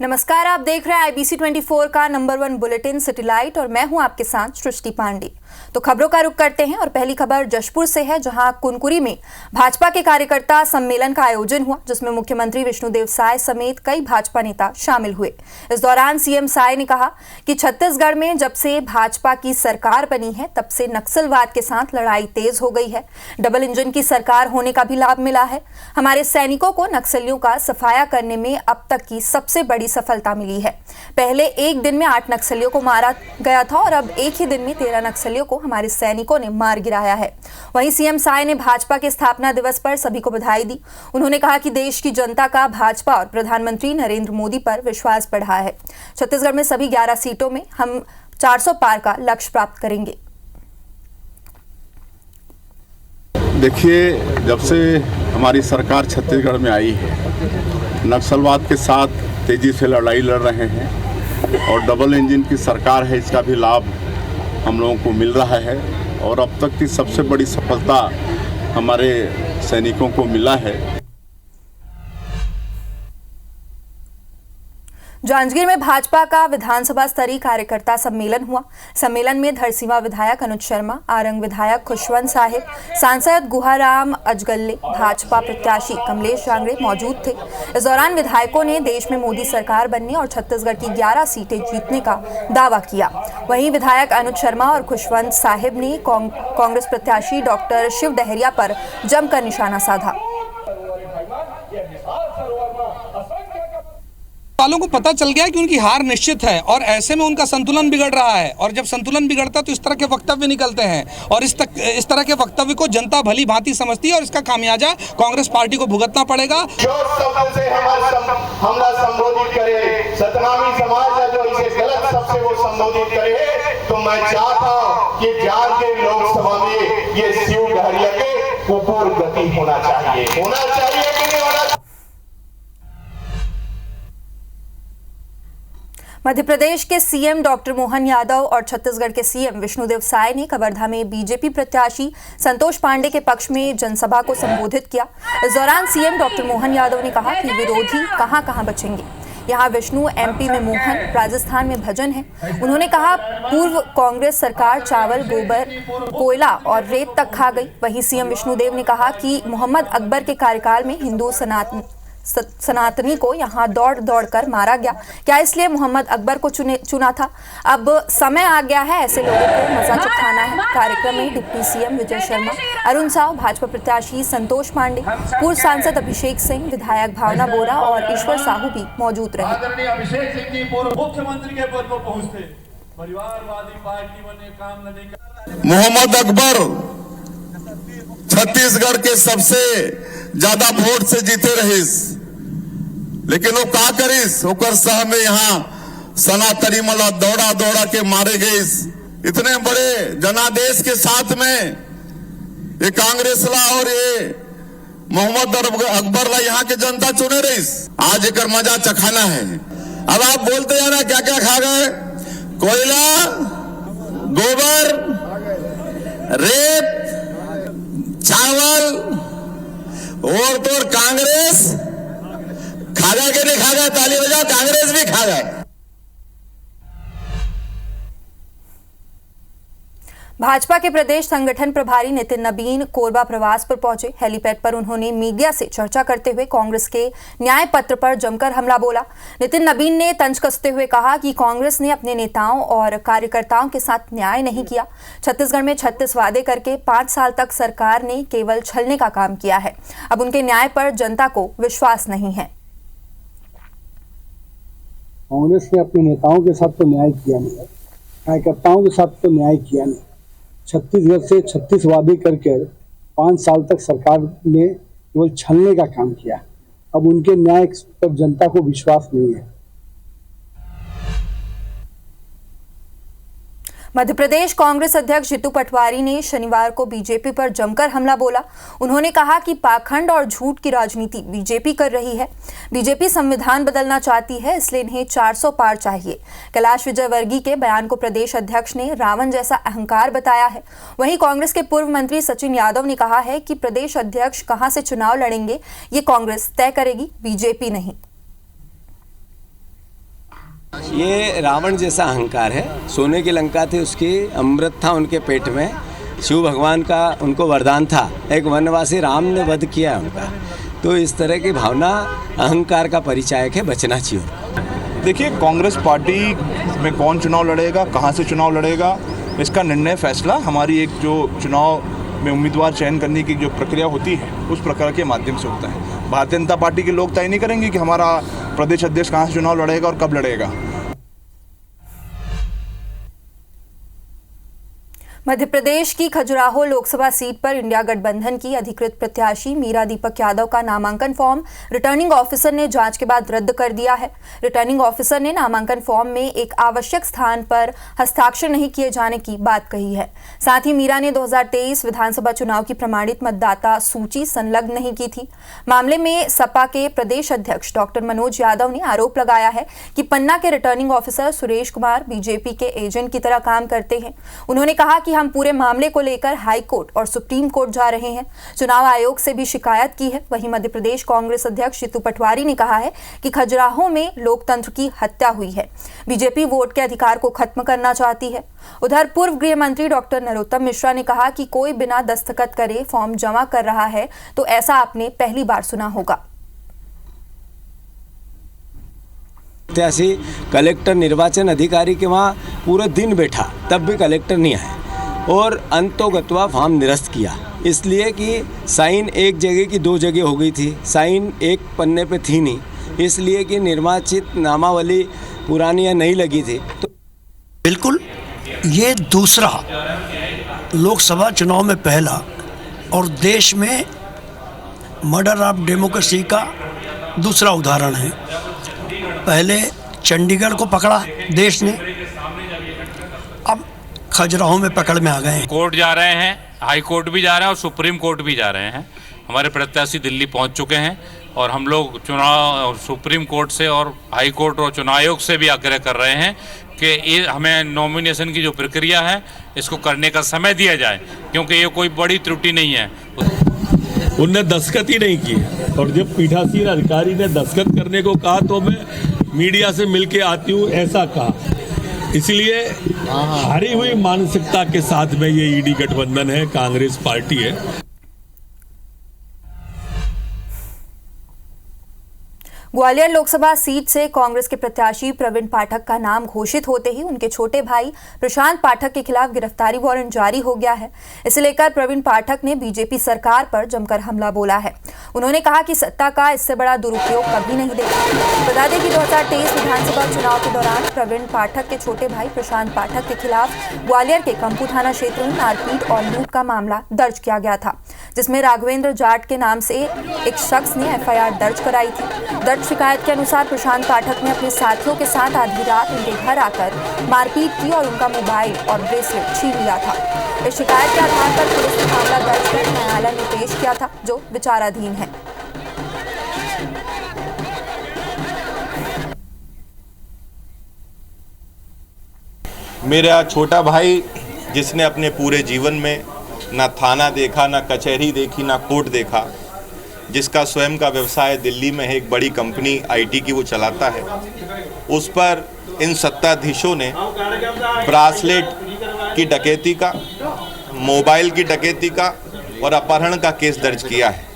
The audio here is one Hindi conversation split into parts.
नमस्कार, आप देख रहे हैं IBC 24 का नंबर 1 बुलेटिन सिटी लाइट और मैं हूं आपके साथ सृष्टि पांडे। तो खबरों का रुख करते हैं और पहली खबर जशपुर से है, जहां कुनकुरी में भाजपा के कार्यकर्ता सम्मेलन का आयोजन हुआ, जिसमें मुख्यमंत्री विष्णुदेव साय समेत कई भाजपा नेता शामिल हुए। इस दौरान सीएम साय ने कहा कि छत्तीसगढ़ में जब से भाजपा की सरकार बनी है तब से नक्सलवाद के साथ लड़ाई तेज हो गई है। डबल इंजन की सरकार होने का भी लाभ मिला है। हमारे सैनिकों को नक्सलियों का सफाया करने में अब तक की सबसे बड़ी सफलता मिली है। पहले एक दिन में 8 नक्सलियों को मारा गया था और अब एक ही दिन में 13 नक्सलियों को हमारे सैनिकों ने मार गिराया है। वहीं सीएम साय ने भाजपा के स्थापना दिवस पर सभी को बधाई दी। उन्होंने कहा कि देश की जनता का भाजपा और प्रधानमंत्री नरेंद्र मोदी पर विश्वास बढ़ा है। छत्तीसगढ़ में सभी 11 सीटों में हम 400 पार का लक्ष्य प्राप्त करेंगे। देखिए, जब से हमारी सरकार छत्तीसगढ़ में आई है, नक्सलवाद के साथ तेजी से लड़ाई लड़ रहे हैं और डबल इंजन की सरकार है, इसका भी लाभ हम लोगों को मिल रहा है। और अब तक की सबसे बड़ी सफलता हमारे सैनिकों को मिला है। जांजगीर में भाजपा का विधानसभा स्तरीय कार्यकर्ता सम्मेलन हुआ। सम्मेलन में धरसीवा विधायक अनुज शर्मा, आरंग विधायक खुशवंत साहिब, सांसद गुहाराम अजगल्ले, भाजपा प्रत्याशी कमलेश जांगड़े मौजूद थे। इस दौरान विधायकों ने देश में मोदी सरकार बनने और छत्तीसगढ़ की 11 सीटें जीतने का दावा किया। वहीं विधायक अनुज शर्मा और खुशवंत साहिब ने कांग्रेस प्रत्याशी डॉक्टर शिव डहरिया पर जमकर निशाना साधा। वालों को पता चल गया कि उनकी हार निश्चित है और ऐसे में उनका संतुलन बिगड़ रहा है और जब संतुलन बिगड़ता है तो इस तरह के वक्तव्य निकलते हैं और इस तरह के वक्तव्य को जनता भली भांति समझती है और इसका खामियाजा कांग्रेस पार्टी को भुगतना पड़ेगा। जो शब्द से हमला संबोधित करे, सतनामी समाज है जो इसे गलत शब्द से वो संबोधित करे, तो मैं चाहता हूं कि जांजगीर लोकसभा में ये शिव डहरिया के कुपूर गति होना चाहिए कि नहीं होना। मध्य प्रदेश के सीएम डॉक्टर मोहन यादव और छत्तीसगढ़ के सीएम विष्णुदेव साय ने कवर्धा में बीजेपी प्रत्याशी संतोष पांडे के पक्ष में जनसभा को संबोधित किया। इस दौरान सीएम डॉक्टर मोहन यादव ने कहा कि विरोधी कहां बचेंगे। यहाँ विष्णु MP में मोहन, राजस्थान में भजन है। उन्होंने कहा पूर्व कांग्रेस सरकार चावल, गोबर, कोयला और रेत तक खा गई। वहीं सीएम विष्णुदेव ने कहा कि मोहम्मद अकबर के कार्यकाल में हिंदू सनातनी को यहाँ दौड़ कर मारा गया। क्या इसलिए मोहम्मद अकबर को चुना था? अब समय आ गया है ऐसे लोगों को मजा चखाना है। कार्यक्रम में डिप्टी सीएम विजय शर्मा, अरुण साव, भाजपा प्रत्याशी संतोष पांडे, पूर्व सांसद अभिषेक सिंह, विधायक भावना बोरा और ईश्वर साहू भी मौजूद रहे। अभिषेक सिंह जी पूर्व मुख्यमंत्री के पद पर पहुंचते, परिवारवादी पार्टी बने काम न नहीं। मोहम्मद अकबर छत्तीसगढ़ के सबसे ज्यादा वोट से जीते रहीस, लेकिन वो का करीस ओकर सह में यहाँ सनातनी मला दौड़ा के मारे गए। इतने बड़े जनादेश के साथ में ये कांग्रेस ला और ये मोहम्मद अकबर ला यहाँ के जनता चुने रहीस। आज एक मजा चखाना है। अब आप बोलते हैं ना क्या क्या खा गए? कोयला, गोबर, रेत, चावल और तो कांग्रेस खा गया कि नहीं खा गया? ताली बजाओ, कांग्रेस भी खा गया। भाजपा के प्रदेश संगठन प्रभारी नितिन नबीन कोरबा प्रवास पर पहुंचे। हेलीपैड पर उन्होंने मीडिया से चर्चा करते हुए कांग्रेस के न्याय पत्र पर जमकर हमला बोला। नितिन नबीन ने तंज कसते हुए कहा कि कांग्रेस ने अपने नेताओं और कार्यकर्ताओं के साथ न्याय नहीं किया। छत्तीसगढ़ में 36 वादे करके 5 साल तक सरकार ने केवल छलने का काम किया है। अब उनके न्याय पर जनता को विश्वास नहीं है। कांग्रेस ने अपने नेताओं के साथ तो न्याय किया नहीं, कार्यकर्ताओं के साथ तो न्याय किया नहीं। छत्तीसगढ़ से 36 वादे करके 5 साल तक सरकार ने केवल छलने का काम किया। अब उनके न्याय पर जनता को विश्वास नहीं है। मध्य प्रदेश कांग्रेस अध्यक्ष जीतू पटवारी ने शनिवार को बीजेपी पर जमकर हमला बोला। उन्होंने कहा कि पाखंड और झूठ की राजनीति बीजेपी कर रही है। बीजेपी संविधान बदलना चाहती है, इसलिए इन्हें 400 पार चाहिए। कैलाश विजयवर्गीय के बयान को प्रदेश अध्यक्ष ने रावण जैसा अहंकार बताया है। वहीं कांग्रेस के पूर्व मंत्री सचिन यादव ने कहा है कि प्रदेश अध्यक्ष कहां से चुनाव लड़ेंगे ये कांग्रेस तय करेगी, बीजेपी नहीं। ये रावण जैसा अहंकार है। सोने की लंका थी, उसकी अमृत था उनके पेट में। शिव भगवान का उनको वरदान था, एक वनवासी राम ने वध किया है उनका। तो इस तरह की भावना अहंकार का परिचायक है, बचना चाहिए। देखिए, कांग्रेस पार्टी में कौन चुनाव लड़ेगा, कहाँ से चुनाव लड़ेगा, इसका निर्णय फैसला हमारी एक जो चुनाव में उम्मीदवार चयन करने की जो प्रक्रिया होती है उस प्रक्रिया के माध्यम से होता है। भारतीय जनता पार्टी के लोग तय नहीं करेंगे कि हमारा प्रदेश अध्यक्ष कहाँ से चुनाव लड़ेगा और कब लड़ेगा। मध्य प्रदेश की खजुराहो लोकसभा सीट पर इंडिया गठबंधन की अधिकृत प्रत्याशी मीरा दीपक यादव का नामांकन फॉर्म रिटर्निंग ऑफिसर ने जांच के बाद रद्द कर दिया है। रिटर्निंग ऑफिसर ने नामांकन फॉर्म में एक आवश्यक स्थान पर हस्ताक्षर नहीं किए जाने की बात कही है। साथ ही मीरा ने 2023 विधानसभा चुनाव की प्रमाणित मतदाता सूची संलग्न नहीं की थी। मामले में सपा के प्रदेश अध्यक्ष डॉक्टर मनोज यादव ने आरोप लगाया है कि पन्ना के returning officer Suresh Kumar BJP के एजेंट की तरह काम करते हैं। उन्होंने कहा कि हम पूरे मामले को लेकर हाई कोर्ट और सुप्रीम कोर्ट जा रहे हैं। चुनाव आयोग से भी शिकायत की है। वहीं मध्य प्रदेश कांग्रेस अध्यक्ष जीतू पटवारी ने कहा है कि खजुराहो में लोकतंत्र की हत्या हुई है। बीजेपी वोट के अधिकार को खत्म करना चाहती है। उधर पूर्व गृह मंत्री डॉक्टर नरोत्तम मिश्रा ने कहा कि कोई बिना दस्तखत करे फॉर्म जमा कर रहा है तो ऐसा आपने पहली बार सुना होगा। प्रत्याशी कलेक्टर निर्वाचन अधिकारी के वहाँ पूरे दिन बैठा, तब भी कलेक्टर नहीं आया और अंतोगत्वा फॉर्म निरस्त किया, इसलिए कि साइन एक जगह की 2 जगह हो गई थी। साइन एक पन्ने पे थी नहीं, इसलिए कि निर्वाचित नामावली पुरानी या नहीं लगी थी। तो बिल्कुल ये दूसरा लोकसभा चुनाव में पहला और देश में मर्डर ऑफ डेमोक्रेसी का दूसरा उदाहरण है। पहले चंडीगढ़ को पकड़ा देश ने, अब खजुराहो में पकड़ में आ गए हैं। कोर्ट जा रहे हैं, हाई कोर्ट भी जा रहे हैं और सुप्रीम कोर्ट भी जा रहे हैं। हमारे प्रत्याशी दिल्ली पहुंच चुके हैं और हम लोग चुनाव सुप्रीम कोर्ट से और हाई कोर्ट और चुनाव आयोग से भी आग्रह कर रहे हैं कि ये हमें नॉमिनेशन की जो प्रक्रिया है इसको करने का समय दिया जाए, क्योंकि ये कोई बड़ी त्रुटि नहीं है। उनने दस्तखत ही नहीं किए और जब पीठासीन अधिकारी ने दस्तखत करने को कहा तो मैं मीडिया से मिलके आती हूँ ऐसा कहा। इसलिए हारी हुई मानसिकता के साथ में ये ईडी गठबंधन है, कांग्रेस पार्टी है। ग्वालियर लोकसभा सीट से कांग्रेस के प्रत्याशी प्रवीण पाठक का नाम घोषित होते ही उनके छोटे भाई प्रशांत पाठक के खिलाफ गिरफ्तारी वारंट जारी हो गया है। इसे लेकर प्रवीण पाठक ने बीजेपी सरकार पर जमकर हमला बोला है। उन्होंने कहा कि सत्ता का इससे बड़ा दुरुपयोग कभी नहीं देखा। बता दें कि 2023 विधानसभा चुनाव के दौरान प्रवीण पाठक के छोटे भाई प्रशांत पाठक के खिलाफ ग्वालियर के कंपू थाना क्षेत्र में मारपीट और लूट का मामला दर्ज किया गया था, जिसमें राघवेंद्र जाट के नाम से एक शख्स ने FIR दर्ज कराई थी। शिकायत के अनुसार प्रशांत पाठक ने अपने साथियों के साथ आधी रात उनके घर आकर मारपीट की और उनका मोबाइल और ब्रेसलेट छीन लिया था। इस शिकायत के आधार पर पुलिस ने मामला दर्ज कर न्यायालय में पेश किया था, जो विचाराधीन है। मेरा छोटा भाई जिसने अपने पूरे जीवन में ना थाना देखा, ना कचहरी देखी, ना कोर्ट देखा, जिसका स्वयं का व्यवसाय दिल्ली में है, एक बड़ी कंपनी IT की वो चलाता है, उस पर इन सत्ताधीशों ने ब्रासलेट की डकैती का, मोबाइल की डकैती का और अपहरण का केस दर्ज किया है।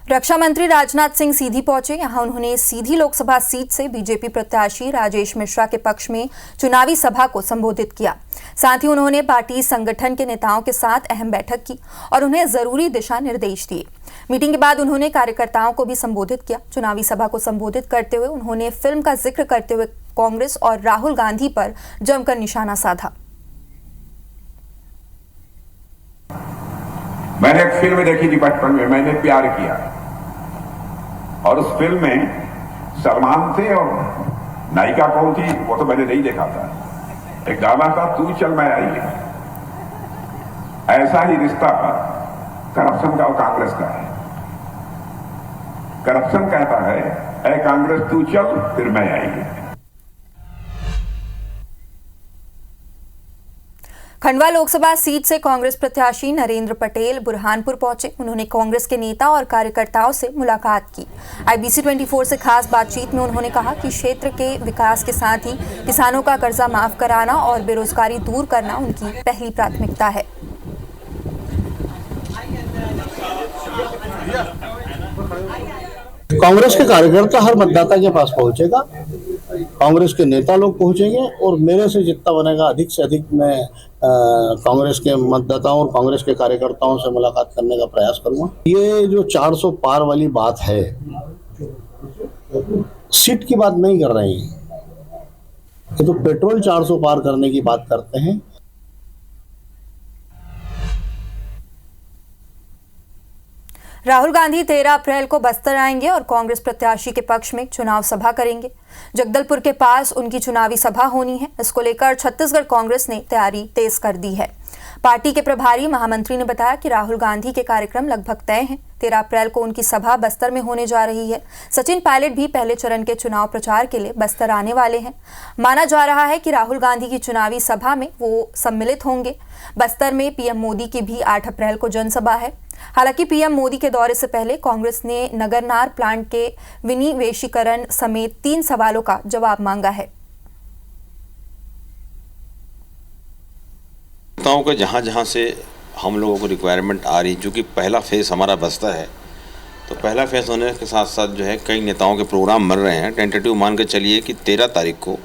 रक्षा मंत्री राजनाथ सिंह सीधी पहुंचे। यहां उन्होंने सीधी लोकसभा सीट से बीजेपी प्रत्याशी राजेश मिश्रा के पक्ष में चुनावी सभा को संबोधित किया। साथ ही उन्होंने पार्टी संगठन के नेताओं के साथ अहम बैठक की और उन्हें जरूरी दिशा निर्देश दिए। मीटिंग के बाद उन्होंने कार्यकर्ताओं को भी संबोधित किया। चुनावी सभा को संबोधित करते हुए उन्होंने फिल्म का जिक्र करते हुए कांग्रेस और राहुल गांधी पर जमकर निशाना साधा। मैंने एक फिल्म देखी थी बचपन में, मैंने प्यार किया, और उस फिल्म में सलमान थे और नायिका कौन थी वो तो मैंने नहीं देखा था। एक गाना था, तू चल मैं आई। ऐसा ही रिश्ता करप्शन का और कांग्रेस का है। करप्शन कहता है, ऐ कांग्रेस तू चल फिर मैं आई। खंडवा लोकसभा सीट से कांग्रेस प्रत्याशी नरेंद्र पटेल बुरहानपुर पहुंचे। उन्होंने कांग्रेस के नेता और कार्यकर्ताओं से मुलाकात की। IBC 24 से खास बातचीत में उन्होंने कहा कि क्षेत्र के विकास के साथ ही किसानों का कर्जा माफ कराना और बेरोजगारी दूर करना उनकी पहली प्राथमिकता है। कांग्रेस के कार्यकर्ता हर मतदाता के पास पहुंचेगा, कांग्रेस के नेता लोग पहुंचेंगे और मेरे से जितना बनेगा अधिक से अधिक मैं कांग्रेस के मतदाताओं और कांग्रेस के कार्यकर्ताओं से मुलाकात करने का प्रयास करूंगा। ये जो 400 पार वाली बात है, सीट की बात नहीं कर रहे हैं, ये तो पेट्रोल 400 पार करने की बात करते हैं। राहुल गांधी 13 अप्रैल को बस्तर आएंगे और कांग्रेस प्रत्याशी के पक्ष में चुनाव सभा करेंगे। जगदलपुर के पास उनकी चुनावी सभा होनी है। इसको लेकर छत्तीसगढ़ कांग्रेस ने तैयारी तेज कर दी है। पार्टी के प्रभारी महामंत्री ने बताया कि राहुल गांधी के कार्यक्रम लगभग तय हैं। 13 अप्रैल को उनकी सभा बस्तर में होने जा रही है। सचिन पायलट भी पहले चरण के चुनाव प्रचार के लिए बस्तर आने वाले हैं। माना जा रहा है कि राहुल गांधी की चुनावी सभा में वो सम्मिलित होंगे। बस्तर में पीएम मोदी की भी 8 अप्रैल को जनसभा है। हालांकि पीएम मोदी के दौरे से पहले कांग्रेस ने नगरनार प्लांट के विनिवेशीकरण समेत 3 सवालों का जवाब मांगा है। नेताओं के जहाँ से हम लोगों को रिक्वायरमेंट आ रही, क्योंकि पहला फेज़ हमारा बस्तर है, तो पहला फेज़ होने के साथ साथ जो है कई नेताओं के प्रोग्राम बन रहे हैं। टेंटेटिव मान के चलिए कि 13 तारीख को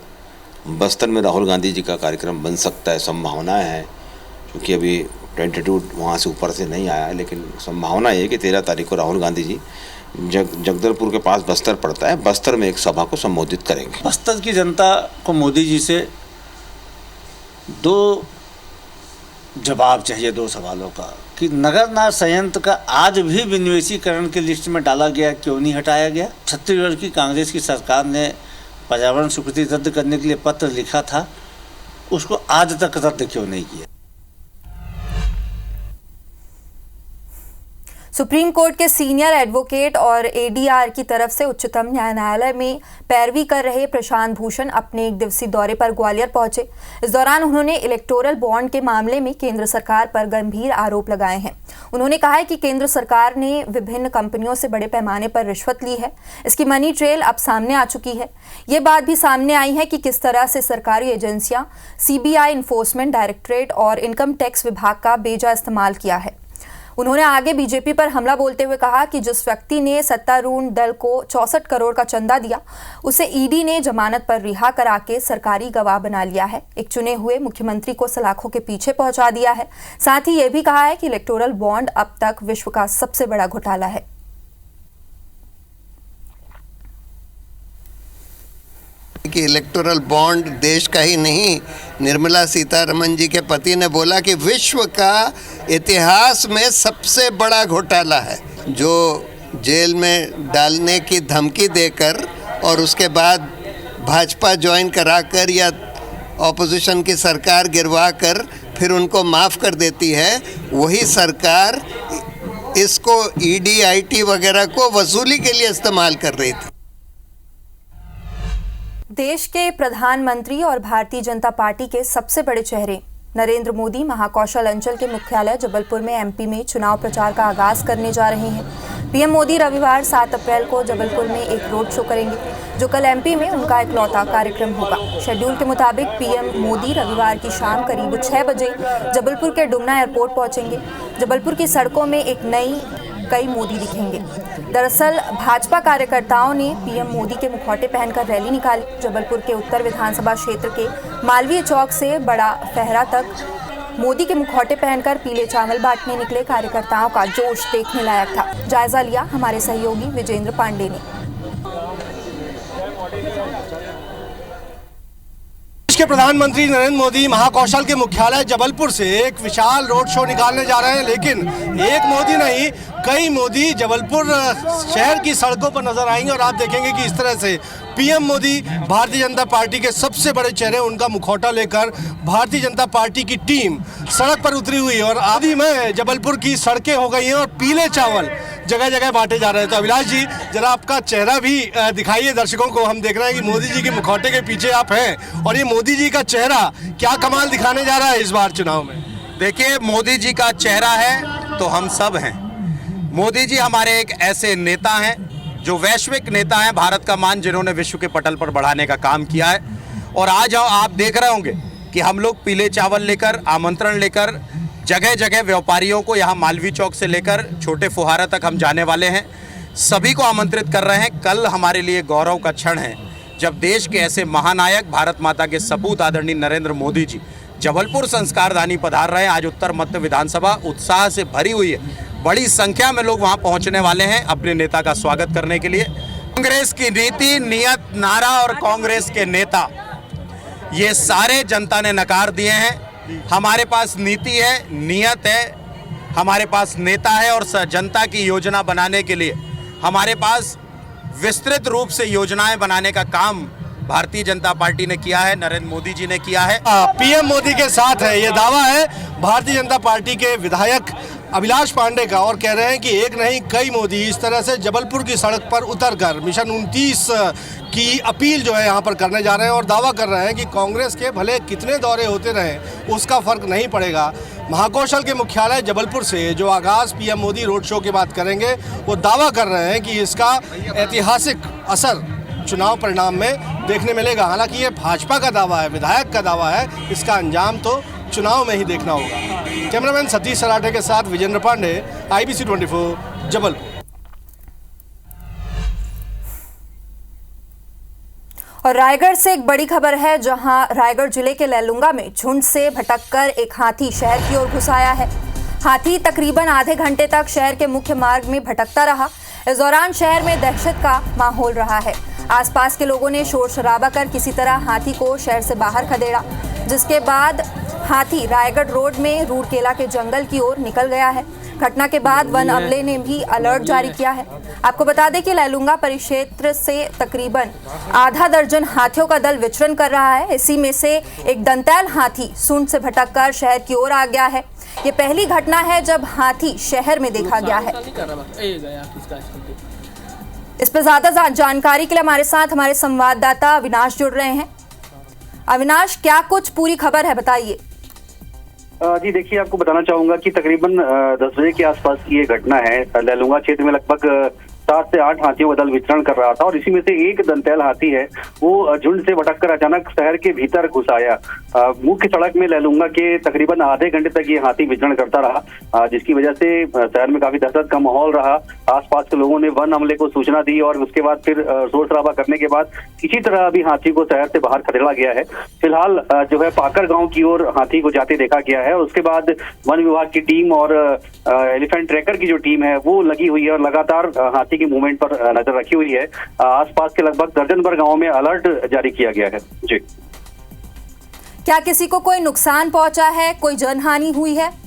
बस्तर में राहुल गांधी जी का कार्यक्रम बन सकता है, संभावनाएं हैं, क्योंकि अभी टेंटेटिव वहाँ से ऊपर से नहीं आया, लेकिन संभावना ये है कि 13 तारीख को राहुल गांधी जी जगदलपुर के पास बस्तर पड़ता है, बस्तर में एक सभा को संबोधित करेंगे। बस्तर की जनता को मोदी जी से 2 जवाब चाहिए 2 सवालों का, कि नगरनार संयंत्र का आज भी विनिवेशीकरण की लिस्ट में डाला गया, क्यों नहीं हटाया गया। छत्तीसगढ़ की कांग्रेस की सरकार ने पर्यावरण स्वीकृति रद्द करने के लिए पत्र लिखा था, उसको आज तक रद्द क्यों नहीं किया। सुप्रीम कोर्ट के सीनियर एडवोकेट और ADR की तरफ से उच्चतम न्यायालय में पैरवी कर रहे प्रशांत भूषण अपने 1 दिवसीय दौरे पर ग्वालियर पहुंचे। इस दौरान उन्होंने इलेक्टोरल बॉन्ड के मामले में केंद्र सरकार पर गंभीर आरोप लगाए हैं। उन्होंने कहा है कि केंद्र सरकार ने विभिन्न कंपनियों से बड़े पैमाने पर रिश्वत ली है। इसकी मनी ट्रेल अब सामने आ चुकी है। ये बात भी सामने आई है कि किस तरह से सरकारी एजेंसियां CBI, इन्फोर्समेंट डायरेक्टरेट और इनकम टैक्स विभाग का बेजा इस्तेमाल किया है। उन्होंने आगे बीजेपी पर हमला बोलते हुए कहा कि जिस व्यक्ति ने सत्तारूढ़ दल को 64 करोड़ का चंदा दिया, उसे ईडी ने जमानत पर रिहा करा के सरकारी गवाह बना लिया है। एक चुने हुए मुख्यमंत्री को सलाखों के पीछे पहुंचा दिया है। साथ ही यह भी कहा है कि इलेक्टोरल बॉन्ड अब तक विश्व का सबसे बड़ा घोटाला है। कि इलेक्टोरल बॉन्ड देश का ही नहीं, निर्मला सीतारमण जी के पति ने बोला कि विश्व का इतिहास में सबसे बड़ा घोटाला है। जो जेल में डालने की धमकी देकर और उसके बाद भाजपा ज्वाइन कराकर या ऑपोजिशन की सरकार गिरवा कर फिर उनको माफ़ कर देती है, वही सरकार इसको ED, IT वगैरह को वसूली के लिए इस्तेमाल कर रही थी। देश के प्रधानमंत्री और भारतीय जनता पार्टी के सबसे बड़े चेहरे नरेंद्र मोदी महाकौशल अंचल के मुख्यालय जबलपुर में MP में चुनाव प्रचार का आगाज करने जा रहे हैं। पीएम मोदी रविवार 7 अप्रैल को जबलपुर में एक रोड शो करेंगे, जो कल MP में उनका इकलौता कार्यक्रम होगा। शेड्यूल के मुताबिक पीएम मोदी रविवार की शाम करीब 6 बजे जबलपुर के डुमना एयरपोर्ट पहुंचेंगे। जबलपुर की सड़कों में कई मोदी दिखेंगे। दरअसल भाजपा कार्यकर्ताओं ने पीएम मोदी के मुखौटे पहनकर रैली निकाली। जबलपुर के उत्तर विधानसभा क्षेत्र के मालवीय चौक से बड़ा फहरा तक मोदी के मुखौटे पहनकर पीले चावल बांटने निकले कार्यकर्ताओं का जोश देखने लायक था। जायजा लिया हमारे सहयोगी विजेंद्र पांडे ने। देश के प्रधानमंत्री नरेंद्र मोदी महाकौशल के मुख्यालय जबलपुर से एक विशाल रोड शो निकालने जा रहे हैं, लेकिन एक मोदी नहीं, कई मोदी जबलपुर शहर की सड़कों पर नजर आएंगे और आप देखेंगे कि इस तरह से पीएम मोदी भारतीय जनता पार्टी के सबसे बड़े चेहरे उनका मुखौटा लेकर भारतीय जनता पार्टी की टीम सड़क पर उतरी हुई और आदि में जबलपुर की सड़कें हो गई हैं और पीले चावल जगह जगह बांटे जा रहे हैं। तो अभिलाष जी, जरा आपका चेहरा भी दिखाइए दर्शकों को। हम देख रहे हैं कि मोदी जी के मुखौटे के पीछे आप हैं और ये मोदी जी का चेहरा क्या कमाल दिखाने जा रहा है इस बार चुनाव में। देखिए, मोदी जी का चेहरा है तो हम सब हैं। मोदी जी हमारे एक ऐसे नेता हैं जो वैश्विक नेता हैं, भारत का मान जिन्होंने विश्व के पटल पर बढ़ाने का काम किया है। और आज आप देख रहे होंगे कि हम लोग पीले चावल लेकर, आमंत्रण लेकर जगह जगह व्यापारियों को, यहाँ मालवीय चौक से लेकर छोटे फुहारा तक हम जाने वाले हैं, सभी को आमंत्रित कर रहे हैं। कल हमारे लिए गौरव का क्षण है जब देश के ऐसे महानायक, भारत माता के सपूत आदरणीय नरेंद्र मोदी जी जबलपुर संस्कारधानी पधार रहे हैं। आज उत्तर मध्य विधानसभा उत्साह से भरी हुई है, बड़ी संख्या में लोग वहां पहुंचने वाले हैं अपने नेता का स्वागत करने के लिए। कांग्रेस की नीति, नियत, नारा और कांग्रेस के नेता, ये सारे जनता ने नकार दिए हैं। हमारे पास नीति है, नियत है, हमारे पास नेता है और जनता की योजना बनाने के लिए हमारे पास विस्तृत रूप से योजनाएं बनाने का काम भारतीय जनता पार्टी ने किया है, नरेंद्र मोदी जी ने किया है। पीएम मोदी के साथ है, ये दावा है भारतीय जनता पार्टी के विधायक अभिलाष पांडे का, और कह रहे हैं कि एक नहीं कई मोदी इस तरह से जबलपुर की सड़क पर उतरकर मिशन 29 की अपील जो है यहाँ पर करने जा रहे हैं और दावा कर रहे हैं कि कांग्रेस के भले कितने दौरे होते रहें उसका फर्क नहीं पड़ेगा। महाकौशल के मुख्यालय जबलपुर से जो आगाज़ पीएम मोदी रोड शो की बात करेंगे, वो दावा कर रहे हैं कि इसका ऐतिहासिक असर चुनाव परिणाम में देखने मिलेगा। हालांकि ये भाजपा का दावा है, विधायक का दावा है, इसका अंजाम तो चुनाव में ही देखना होगा। कैमरामैन सतीश सराठे के साथ विजेंद्र पांडे, IBC 24 जबलपुर। और रायगढ़ से एक बड़ी खबर है, जहां रायगढ़ जिले के लैलूंगा में झुंड से भटककर एक हाथी शहर की ओर घुस आया है। हाथी तकरीबन आधे घंटे तक शहर के मुख्य मार्ग में भटकता रहा। इस दौरान शहर में दहशत का माहौल रहा है। आसपास के लोगों ने शोर शराबा कर किसी तरह हाथी को शहर से बाहर खदेड़ा, जिसके बाद हाथी रायगढ़ रोड में रूरकेला के जंगल की ओर निकल गया है। घटना के बाद वन अमले ने भी अलर्ट जारी किया है। आपको बता दें कि लैलूंगा परिक्षेत्र से तकरीबन आधा दर्जन हाथियों का दल विचरण कर रहा है। इसी में से एक दंतैल हाथी सूंड से भटककर शहर की ओर आ गया है। ये पहली घटना है जब हाथी शहर में देखा गया है। इस पर ज्यादा जानकारी के लिए हमारे साथ हमारे संवाददाता अविनाश जुड़ रहे हैं। अविनाश, क्या कुछ पूरी खबर है, बताइए। जी देखिए, आपको बताना चाहूंगा कि तकरीबन 10 बजे के आसपास की ये घटना है। लैलूंगा क्षेत्र में लगभग 7 से 8 हाथियों का दल विचरण कर रहा था और इसी में से एक दंतैल हाथी है, वो झुंड से भटककर अचानक शहर के भीतर घुस आया। मुख्य सड़क में लैलूंगा के तकरीबन आधे घंटे तक ये हाथी विचरण करता रहा, जिसकी वजह से शहर में काफी दहशत का माहौल रहा। आसपास के लोगों ने वन अमले को सूचना दी और उसके बाद फिर शोर शराबा करने के बाद किसी तरह अभी हाथी को शहर से बाहर खदेड़ा गया है। फिलहाल जो है पाकर गाँव की ओर हाथी को जाते देखा गया है और उसके बाद वन विभाग की टीम और एलिफेंट ट्रैकर की जो टीम है वो लगी हुई है और लगातार हाथी की मूवमेंट पर नजर रखी हुई है। आसपास के लगभग दर्जन भर गांवों में अलर्ट जारी किया गया है। जी, क्या किसी को कोई नुकसान पहुंचा है, कोई जनहानि हुई है?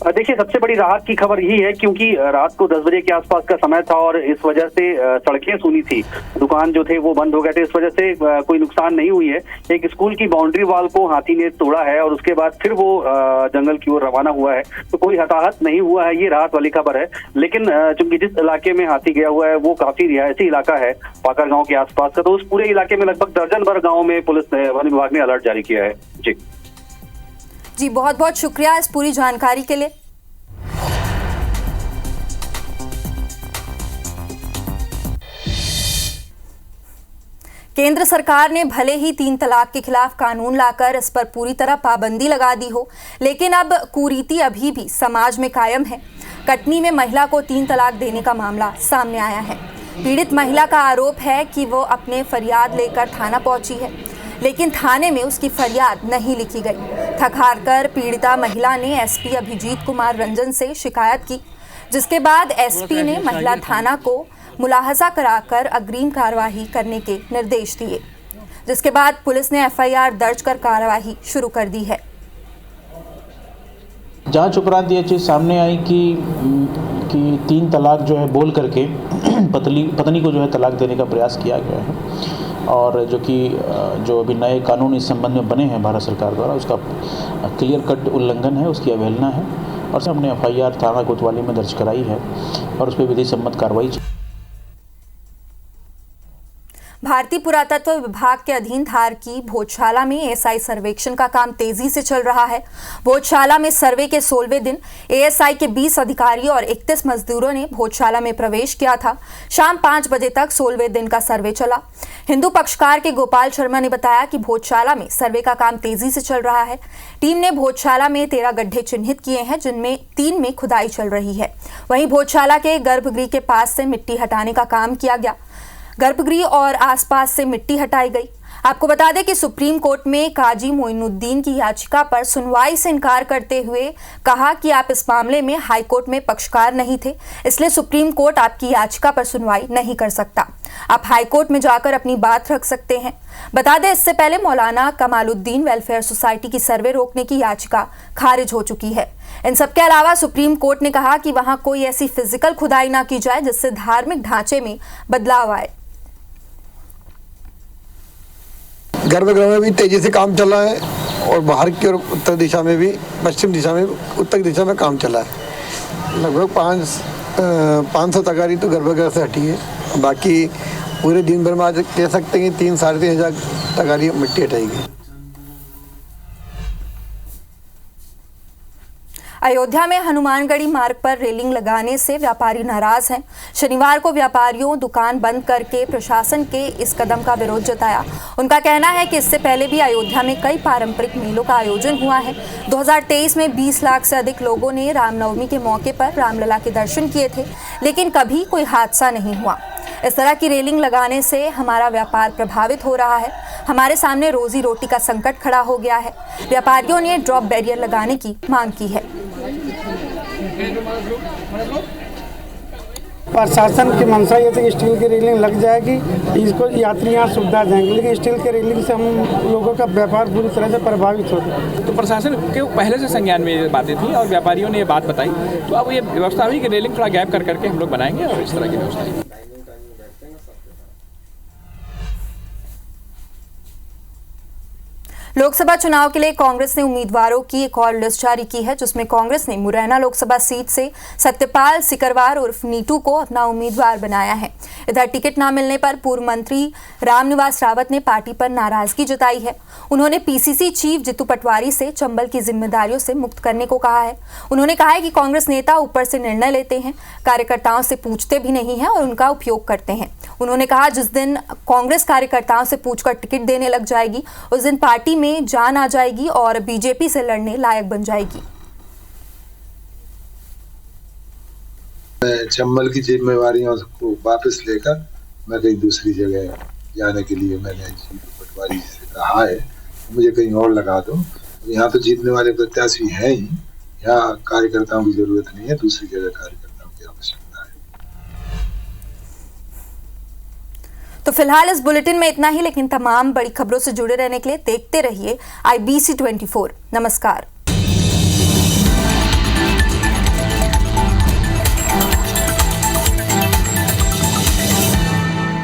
देखिए, सबसे बड़ी राहत की खबर यही है क्योंकि रात को 10 बजे के आसपास का समय था और इस वजह से सड़कें सूनी थी, दुकान जो थे वो बंद हो गए थे, इस वजह से कोई नुकसान नहीं हुई है। एक स्कूल की बाउंड्री वॉल को हाथी ने तोड़ा है और उसके बाद फिर वो जंगल की ओर रवाना हुआ है, तो कोई हताहत नहीं हुआ है, ये राहत वाली खबर है। लेकिन चूंकि जिस इलाके में हाथी गया हुआ है वो काफी रिहायशी इलाका है, पाकर गाँव के आसपास का, तो उस पूरे इलाके में लगभग दर्जन भर गाँव में पुलिस ने, वन विभाग ने अलर्ट जारी किया है। जी, बहुत बहुत शुक्रिया इस पूरी जानकारी के लिए। केंद्र सरकार ने भले ही 3 तलाक के खिलाफ कानून लाकर इस पर पूरी तरह पाबंदी लगा दी हो, लेकिन अब कुरीति अभी भी समाज में कायम है। कटनी में महिला को 3 तलाक देने का मामला सामने आया है। पीड़ित महिला का आरोप है कि वो अपने फरियाद लेकर थाना पहुंची है, लेकिन थाने में उसकी फरियाद नहीं लिखी गई। थक हार कर पीड़िता महिला ने एसपी अभिजीत कुमार रंजन से शिकायत की, जिसके बाद एसपी ने महिला थाना को मुलाहजा कराकर अग्रिम कार्रवाई करने के निर्देश दिए, जिसके बाद पुलिस ने एफआईआर दर्ज कर कार्रवाई शुरू कर दी है। जांच उपरांत ये चीज़ सामने आई कि 3 तलाक जो है बोल करके पत्नी को जो है तलाक देने का प्रयास किया गया है और जो अभी नए कानून इस संबंध में बने हैं भारत सरकार द्वारा, उसका क्लियर कट उल्लंघन है, उसकी अवहेलना है और हमने FIR थाना कोतवाली में दर्ज कराई है और उस पर विधि सम्मत कार्रवाई। भारतीय पुरातत्व विभाग के अधीन धार की भोजशाला में ASI सर्वेक्षण का काम तेजी से चल रहा है। भोजशाला में सर्वे के 16वें दिन ASI के 20 अधिकारियों और 31 मजदूरों ने भोजशाला में प्रवेश किया था। शाम 5 बजे तक 16वें दिन का सर्वे चला। हिंदू पक्षकार के गोपाल शर्मा ने बताया कि भोजशाला में सर्वे का काम तेजी से चल रहा है। टीम ने भोजशाला में 13 गड्ढे चिन्हित किए हैं, जिनमें 3 में खुदाई चल रही है। वहीं भोजशाला के गर्भगृह के पास से मिट्टी हटाने का काम किया गया। गर्भगृह और आसपास से मिट्टी हटाई गई। आपको बता दें कि सुप्रीम कोर्ट में काजी मोइनुद्दीन की याचिका पर सुनवाई से इनकार करते हुए कहा कि आप इस मामले में हाई कोर्ट में पक्षकार नहीं थे, इसलिए सुप्रीम कोर्ट आपकी याचिका पर सुनवाई नहीं कर सकता। आप हाई कोर्ट में जाकर अपनी बात रख सकते हैं। बता दें, इससे पहले मौलाना कमालुद्दीन वेलफेयर सोसाइटी की सर्वे रोकने की याचिका खारिज हो चुकी है। इन सबके अलावा सुप्रीम कोर्ट ने कहा कि वहां कोई ऐसी फिजिकल खुदाई ना की जाए जिससे धार्मिक ढांचे में बदलाव आए। गर्भगृह में भी तेजी से काम चल रहा है और बाहर की ओर उत्तर दिशा में भी, पश्चिम दिशा में, उत्तर दिशा में काम चला है। लगभग 500 तगारी तो गर्भगृह से हटी है। बाकी पूरे दिन भर में आज कह सकते हैं कि 3-3.5 हज़ार तगारी मिट्टी हटाई गई। अयोध्या में हनुमानगढ़ी मार्ग पर रेलिंग लगाने से व्यापारी नाराज हैं। शनिवार को व्यापारियों दुकान बंद करके प्रशासन के इस कदम का विरोध जताया। उनका कहना है कि इससे पहले भी अयोध्या में कई पारंपरिक मेलों का आयोजन हुआ है। 2023 में 20 लाख से अधिक लोगों ने रामनवमी के मौके पर रामलला के दर्शन किए थे, लेकिन कभी कोई हादसा नहीं हुआ। इस तरह की रेलिंग लगाने से हमारा व्यापार प्रभावित हो रहा है। हमारे सामने रोजी रोटी का संकट खड़ा हो गया है। व्यापारियों ने ड्रॉप बैरियर लगाने की मांग की है। प्रशासन की मंशा ये थी कि स्टील की रेलिंग लग जाएगी, इसको यात्री यहाँ सुविधा देंगे, लेकिन स्टील के रेलिंग से हम लोगों का व्यापार पूरी तरह से प्रभावित होता है। तो प्रशासन के पहले से संज्ञान में ये बातें थी और व्यापारियों ने ये बात बताई, तो अब ये व्यवस्था हुई कि रेलिंग थोड़ा गैप कर करके हम लोग बनाएंगे और इस तरह की व्यवस्था। लोकसभा चुनाव के लिए कांग्रेस ने उम्मीदवारों की एक और लिस्ट जारी की है, जिसमें कांग्रेस ने मुरैना लोकसभा सीट से सत्यपाल सिकरवार उर्फ नीटू को अपना उम्मीदवार बनाया है। इधर टिकट न मिलने पर पूर्व मंत्री रामनिवास रावत ने पार्टी पर नाराजगी जताई है। उन्होंने PCC चीफ जितू पटवारी से चंबल की जिम्मेदारियों से मुक्त करने को कहा है। उन्होंने कहा है कि कांग्रेस नेता ऊपर से निर्णय लेते हैं, कार्यकर्ताओं से पूछते भी नहीं हैं और उनका उपयोग करते हैं। उन्होंने कहा, जिस दिन कांग्रेस कार्यकर्ताओं से पूछकर टिकट देने लग जाएगी, उस दिन पार्टी में जान आ जाएगी और बीजेपी से लड़ने लायक बन जाएगी। चंबल की जिम्मेवारियों को वापस लेकर मैं कहीं दूसरी जगह जाने के लिए मैंने पटवारी से कहा है, मुझे कहीं और लगा दो। यहाँ तो जीतने वाले प्रत्याशी हैं ही, यहाँ कार्यकर्ताओं की जरूरत नहीं है, दूसरी जगह कार्यकर्ताओं की आवश्यकता है। तो फिलहाल इस बुलेटिन में इतना ही, लेकिन तमाम बड़ी खबरों से जुड़े रहने के लिए देखते रहिए IBC 24। नमस्कार।